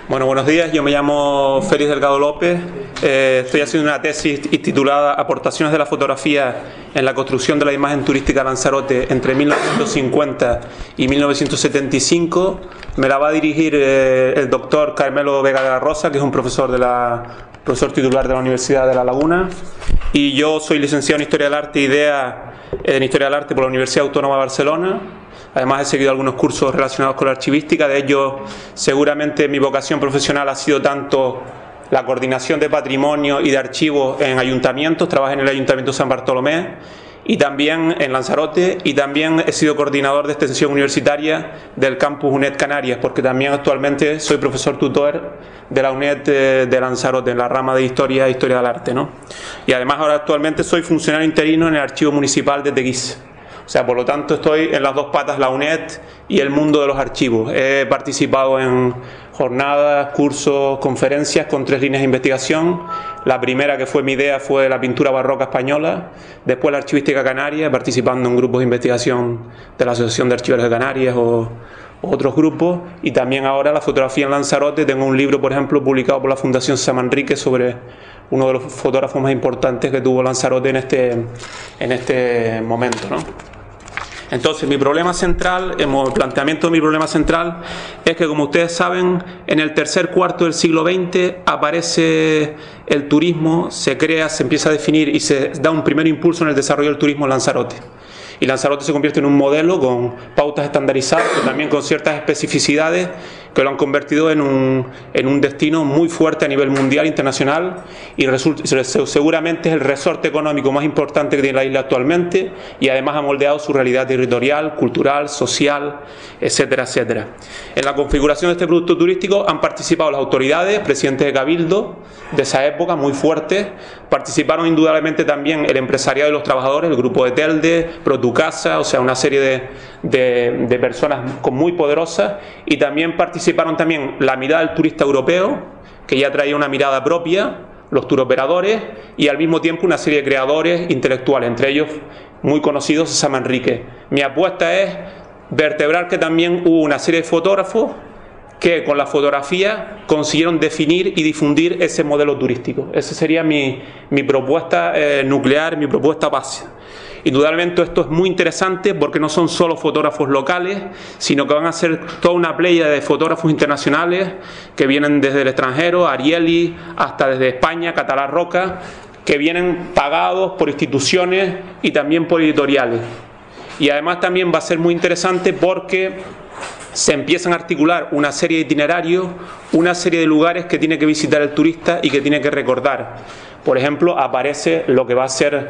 Bueno, buenos días. Yo me llamo Félix Delgado López. Estoy haciendo una tesis titulada Aportaciones de la fotografía en la construcción de la imagen turística de Lanzarote entre 1950 y 1975. Me la va a dirigir el doctor Carmelo Vega de la Rosa, que es un profesor titular de la Universidad de La Laguna. Y yo soy licenciado en Historia del Arte en Historia del Arte por la Universidad Autónoma de Barcelona. Además he seguido algunos cursos relacionados con la archivística. De ellos, seguramente mi vocación profesional ha sido tanto la coordinación de patrimonio y de archivos en ayuntamientos. Trabajé en el Ayuntamiento de San Bartolomé y también en Lanzarote, y también he sido coordinador de extensión universitaria del campus UNED Canarias, porque también actualmente soy profesor tutor de la UNED de Lanzarote, en la rama de Historia e Historia del Arte, ¿no? Y además ahora actualmente soy funcionario interino en el Archivo Municipal de Teguise. O sea, por lo tanto estoy en las dos patas, la UNED y el mundo de los archivos. He participado en jornadas, cursos, conferencias con 3 líneas de investigación. La primera, que fue mi idea, fue la pintura barroca española. Después la archivística canaria, participando en grupos de investigación de la Asociación de Archiveros de Canarias o otros grupos. Y también ahora la fotografía en Lanzarote. Tengo un libro, por ejemplo, publicado por la Fundación San Manrique sobre uno de los fotógrafos más importantes que tuvo Lanzarote en este momento, ¿no? Entonces, mi problema central, el planteamiento de mi problema central es que, como ustedes saben, en el tercer cuarto del siglo XX aparece el turismo, se crea, se empieza a definir y se da un primer impulso en el desarrollo del turismo en Lanzarote. Y Lanzarote se convierte en un modelo con pautas estandarizadas, pero también con ciertas especificidades que lo han convertido en un destino muy fuerte a nivel mundial, internacional, y seguramente es el resorte económico más importante que tiene la isla actualmente, y además ha moldeado su realidad territorial, cultural, social, etcétera, etcétera. En la configuración de este producto turístico han participado las autoridades, presidentes de cabildo de esa época, muy fuertes. Participaron indudablemente también el empresariado y los trabajadores, el grupo de Telde, Protucasa, o sea, una serie de personas muy poderosas, y también participaron también la mirada del turista europeo, que ya traía una mirada propia, los turoperadores, y al mismo tiempo una serie de creadores intelectuales, entre ellos muy conocidos San Manrique. Mi apuesta es vertebrar que también hubo una serie de fotógrafos que con la fotografía consiguieron definir y difundir ese modelo turístico. Esa sería mi propuesta nuclear, mi propuesta base. Indudablemente esto es muy interesante porque no son solo fotógrafos locales, sino que van a ser toda una playa de fotógrafos internacionales que vienen desde el extranjero, Ariely, hasta desde España, Catalá Roca, que vienen pagados por instituciones y también por editoriales. Y además también va a ser muy interesante porque se empiezan a articular una serie de itinerarios, una serie de lugares que tiene que visitar el turista y que tiene que recordar. Por ejemplo, aparece lo que va a ser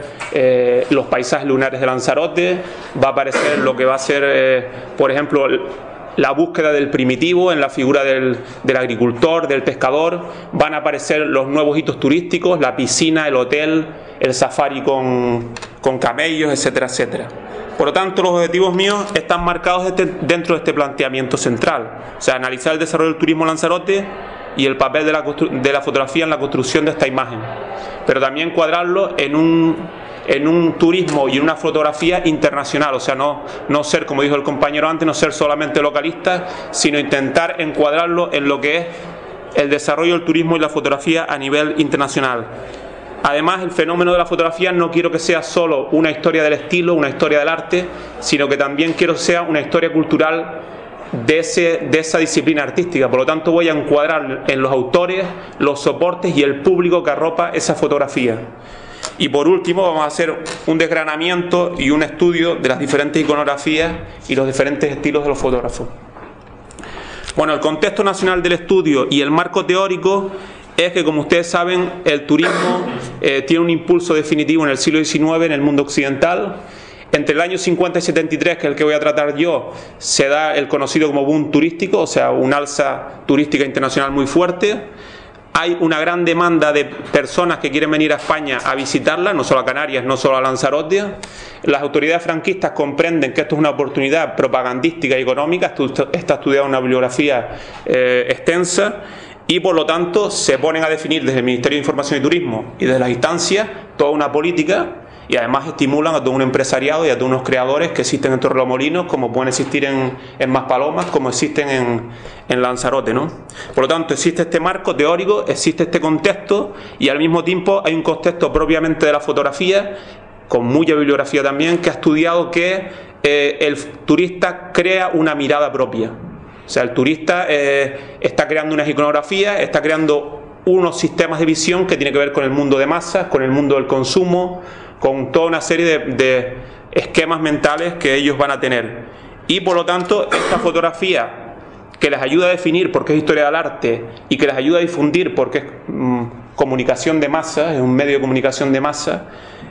los paisajes lunares de Lanzarote, va a aparecer lo que va a ser, por ejemplo, la búsqueda del primitivo en la figura del agricultor, del pescador. Van a aparecer los nuevos hitos turísticos, la piscina, el hotel, el safari con camellos, etcétera, etcétera. Por lo tanto, los objetivos míos están marcados dentro de este planteamiento central. O sea, analizar el desarrollo del turismo en Lanzarote y el papel de la fotografía en la construcción de esta imagen. Pero también encuadrarlo en un turismo y en una fotografía internacional. O sea, no ser, como dijo el compañero antes, no ser solamente localista, sino intentar encuadrarlo en lo que es el desarrollo del turismo y la fotografía a nivel internacional. Además, el fenómeno de la fotografía no quiero que sea solo una historia del estilo, una historia del arte, sino que también quiero que sea una historia cultural de esa disciplina artística. Por lo tanto, voy a encuadrar en los autores, los soportes y el público que arropa esa fotografía. Y por último, vamos a hacer un desgranamiento y un estudio de las diferentes iconografías y los diferentes estilos de los fotógrafos. Bueno, el contexto nacional del estudio y el marco teórico es que, como ustedes saben, el turismo tiene un impulso definitivo en el siglo XIX en el mundo occidental. Entre el año 50 y 73, que es el que voy a tratar yo, se da el conocido como boom turístico, o sea, un alza turística internacional muy fuerte. Hay una gran demanda de personas que quieren venir a España a visitarla, no solo a Canarias, no solo a Lanzarote. Las autoridades franquistas comprenden que esto es una oportunidad propagandística y económica. Esto está estudiado en una bibliografía extensa. Y por lo tanto se ponen a definir desde el Ministerio de Información y Turismo y desde las instancias toda una política, y además estimulan a todo un empresariado y a todos unos creadores que existen en Torremolinos, como pueden existir en Maspalomas, como existen en Lanzarote, ¿no? Por lo tanto, existe este marco teórico, existe este contexto, y al mismo tiempo hay un contexto propiamente de la fotografía, con mucha bibliografía también, que ha estudiado que el turista crea una mirada propia. O sea, el turista está creando unas iconografías, está creando unos sistemas de visión que tienen que ver con el mundo de masas, con el mundo del consumo, con toda una serie de esquemas mentales que ellos van a tener. Y por lo tanto, esta fotografía que les ayuda a definir por qué es historia del arte y que les ayuda a difundir porque es comunicación de masas, es un medio de comunicación de masas,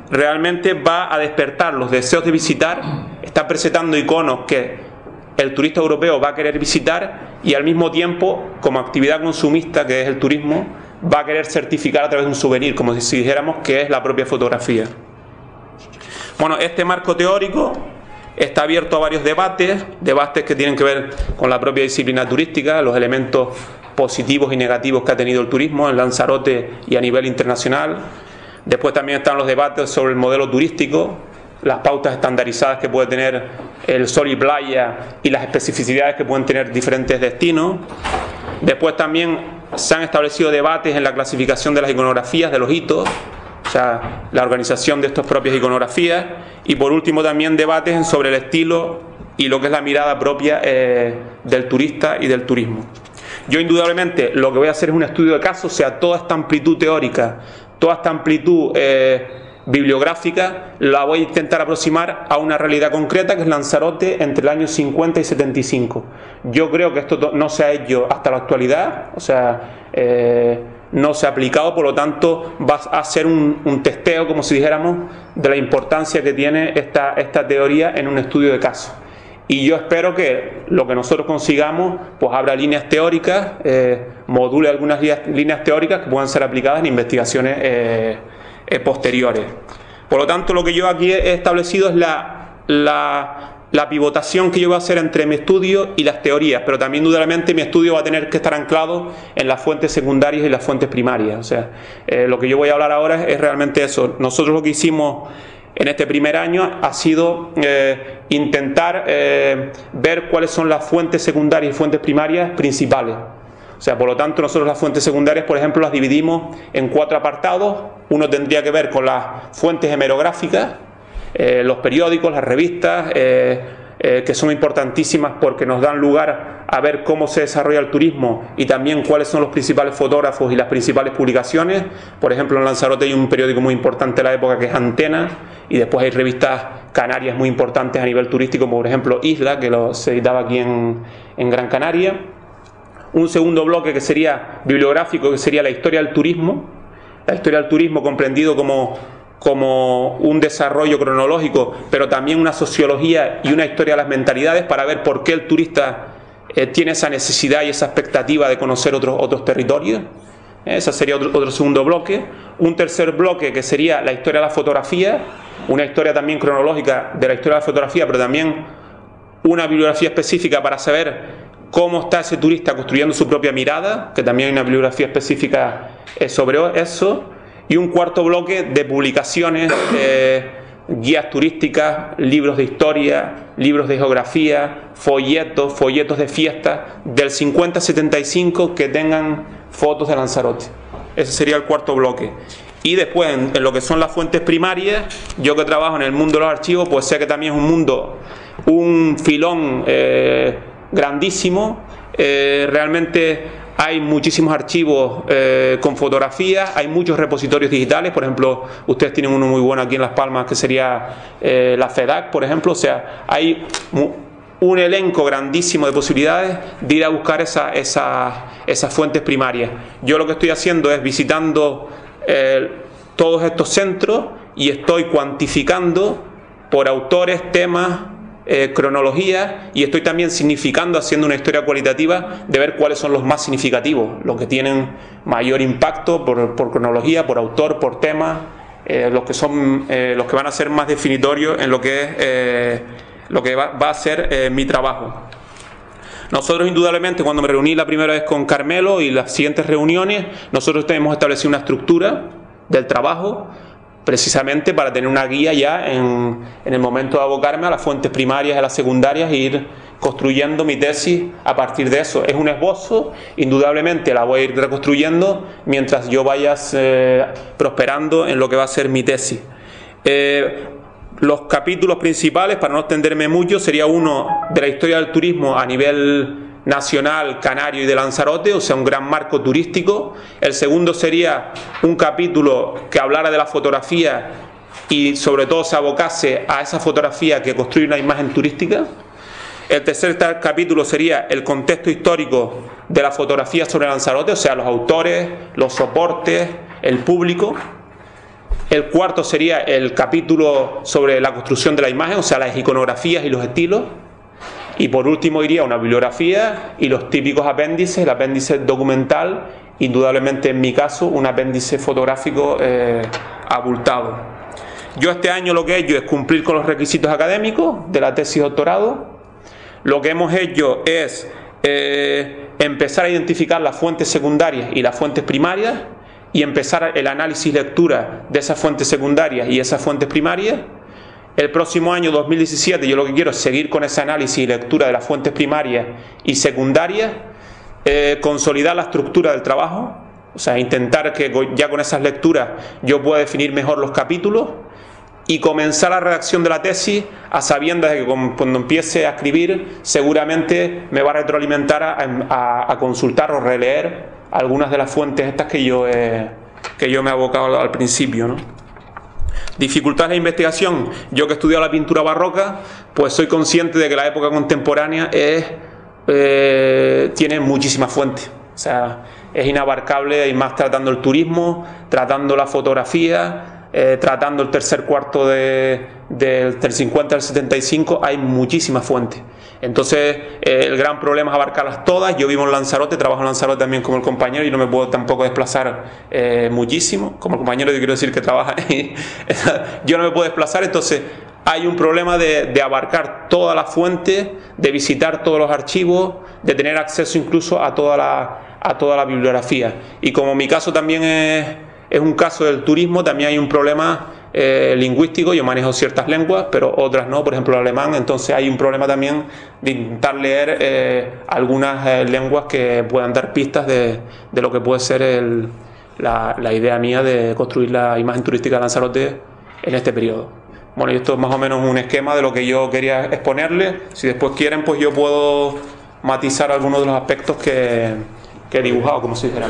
realmente va a despertar los deseos de visitar, está presentando iconos que el turista europeo va a querer visitar y al mismo tiempo, como actividad consumista que es el turismo, va a querer certificar a través de un souvenir, como si dijéramos que es la propia fotografía. Bueno, este marco teórico está abierto a varios debates que tienen que ver con la propia disciplina turística, los elementos positivos y negativos que ha tenido el turismo en Lanzarote y a nivel internacional. Después también están los debates sobre el modelo turístico, las pautas estandarizadas que puede tener el sol y playa y las especificidades que pueden tener diferentes destinos. Después también se han establecido debates en la clasificación de las iconografías, de los hitos, o sea, la organización de estas propias iconografías. Y por último también debates sobre el estilo y lo que es la mirada propia del turista y del turismo. Yo indudablemente lo que voy a hacer es un estudio de caso, o sea, toda esta amplitud teórica, toda esta amplitud bibliográfica la voy a intentar aproximar a una realidad concreta que es Lanzarote entre el año 50 y 75. Yo creo que esto no se ha hecho hasta la actualidad, o sea, no se ha aplicado, por lo tanto va a ser un testeo, como si dijéramos, de la importancia que tiene esta teoría en un estudio de caso. Y yo espero que lo que nosotros consigamos pues abra líneas teóricas, module algunas líneas teóricas que puedan ser aplicadas en investigaciones posteriores. Por lo tanto, lo que yo aquí he establecido es la pivotación que yo voy a hacer entre mi estudio y las teorías, pero también indudablemente mi estudio va a tener que estar anclado en las fuentes secundarias y las fuentes primarias. O sea, lo que yo voy a hablar ahora es realmente eso. Nosotros lo que hicimos en este primer año ha sido intentar ver cuáles son las fuentes secundarias y fuentes primarias principales. O sea, por lo tanto, nosotros las fuentes secundarias, por ejemplo, las dividimos en 4 apartados. Uno tendría que ver con las fuentes hemerográficas, los periódicos, las revistas, que son importantísimas porque nos dan lugar a ver cómo se desarrolla el turismo y también cuáles son los principales fotógrafos y las principales publicaciones. Por ejemplo, en Lanzarote hay un periódico muy importante de la época que es Antena, y después hay revistas canarias muy importantes a nivel turístico, como por ejemplo Isla, que se editaba aquí en Gran Canaria. Un segundo bloque que sería bibliográfico, que sería la historia del turismo. La historia del turismo comprendido como un desarrollo cronológico, pero también una sociología y una historia de las mentalidades para ver por qué el turista tiene esa necesidad y esa expectativa de conocer otros territorios. Ese sería otro segundo bloque. Un tercer bloque que sería la historia de la fotografía, una historia también cronológica de la historia de la fotografía, pero también una bibliografía específica para saber cómo está ese turista construyendo su propia mirada, que también hay una bibliografía específica sobre eso. Y un cuarto bloque de publicaciones, guías turísticas, libros de historia, libros de geografía, folletos de fiesta, del 50 a 75 que tengan fotos de Lanzarote. Ese sería el cuarto bloque. Y después, en lo que son las fuentes primarias, yo que trabajo en el mundo de los archivos, pues sé que también es un filón grandísimo. Realmente hay muchísimos archivos con fotografías, hay muchos repositorios digitales. Por ejemplo, ustedes tienen uno muy bueno aquí en Las Palmas que sería la FEDAC, por ejemplo. O sea, hay un elenco grandísimo de posibilidades de ir a buscar esas fuentes primarias. Yo lo que estoy haciendo es visitando todos estos centros y estoy cuantificando por autores, temas, cronología, y estoy también significando, haciendo una historia cualitativa de ver cuáles son los más significativos, los que tienen mayor impacto por cronología, por autor, por tema, los que van a ser más definitorios en lo que va a ser mi trabajo. Nosotros indudablemente, cuando me reuní la primera vez con Carmelo y las siguientes reuniones, nosotros hemos establecido una estructura del trabajo precisamente para tener una guía ya en el momento de abocarme a las fuentes primarias y a las secundarias e ir construyendo mi tesis a partir de eso. Es un esbozo, indudablemente la voy a ir reconstruyendo mientras yo vaya prosperando en lo que va a ser mi tesis. Los capítulos principales, para no extenderme mucho, sería uno de la historia del turismo a nivel nacional, canario y de Lanzarote, o sea, un gran marco turístico. El segundo sería un capítulo que hablara de la fotografía y sobre todo se abocase a esa fotografía que construye una imagen turística. El tercer capítulo sería el contexto histórico de la fotografía sobre Lanzarote, o sea, los autores, los soportes, el público. El cuarto sería el capítulo sobre la construcción de la imagen, o sea, las iconografías y los estilos. Y por último iría una bibliografía y los típicos apéndices, el apéndice documental, indudablemente en mi caso un apéndice fotográfico abultado. Yo este año lo que he hecho es cumplir con los requisitos académicos de la tesis de doctorado. Lo que hemos hecho es empezar a identificar las fuentes secundarias y las fuentes primarias y empezar el análisis y lectura de esas fuentes secundarias y esas fuentes primarias. El próximo año 2017 yo lo que quiero es seguir con ese análisis y lectura de las fuentes primarias y secundarias, consolidar la estructura del trabajo, o sea, intentar que ya con esas lecturas yo pueda definir mejor los capítulos y comenzar la redacción de la tesis a sabiendas de que cuando empiece a escribir seguramente me va a retroalimentar a consultar o releer algunas de las fuentes estas que yo me he abocado al principio, ¿no? Dificultades de investigación. Yo que he estudiado la pintura barroca, pues soy consciente de que la época contemporánea tiene muchísimas fuentes. O sea, es inabarcable, y más tratando el turismo, tratando la fotografía, tratando el tercer cuarto del 50 al 75, hay muchísimas fuentes. Entonces, el gran problema es abarcarlas todas. Yo vivo en Lanzarote, trabajo en Lanzarote también como el compañero y no me puedo tampoco desplazar muchísimo. Como el compañero yo quiero decir que trabaja ahí. Yo no me puedo desplazar, entonces hay un problema de abarcar todas las fuentes, de visitar todos los archivos, de tener acceso incluso a toda la bibliografía. Y como mi caso también es un caso del turismo, también hay un problema lingüístico. Yo manejo ciertas lenguas, pero otras no, por ejemplo el alemán. Entonces hay un problema también de intentar leer algunas lenguas que puedan dar pistas de lo que puede ser la idea mía de construir la imagen turística de Lanzarote en este periodo. Bueno, y esto es más o menos un esquema de lo que yo quería exponerles. Si después quieren, pues yo puedo matizar algunos de los aspectos que he dibujado, como si dijera.